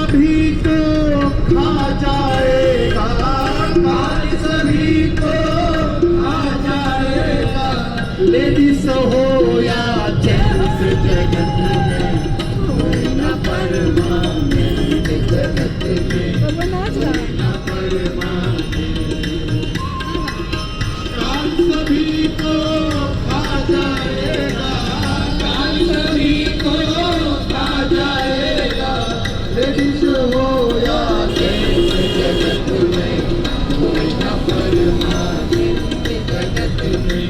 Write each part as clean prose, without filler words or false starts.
सभी को खा जाएगा, काल सभी को खा जाएगा। लेडीज हो या जेंट्स जगत में कोई न परमानेंट, जगत में कोई न परमानेंट। काल सभी को खा जाएगा, काल सभी को खा जाएगा। लेडीज हो या जेंट्स जगत में कोई न परमानेंट, जगत में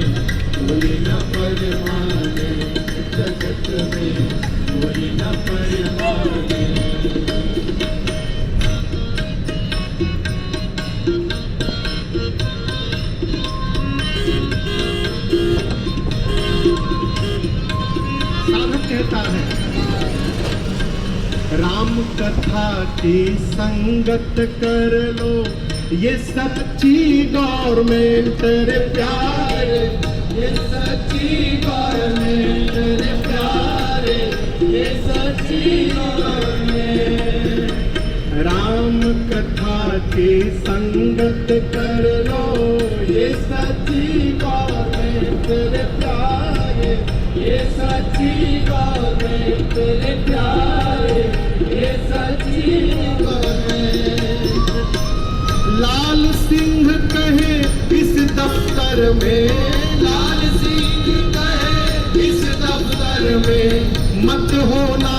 कोई न परमानेंट, जगत में कोई न परमानेंट। साधु कहता है, राम कथा की संगत कर लो, ये सच्ची गवर्नमेंट रे प्यारे, ये सच्ची गवर्नमेंट रे प्यारे, ये सच्ची गवर्नमेंट। राम कथा की संगत कर लो, ये सच्ची गवर्नमेंट रे प्यारे, ये सच्ची गवर्नमेंट रे प्यारे, ये सच्ची गवर्नमेंट। लाल सिंह कहे इस दफ्तर में, लाल सिंह कहे इस दफ्तर में, मत होना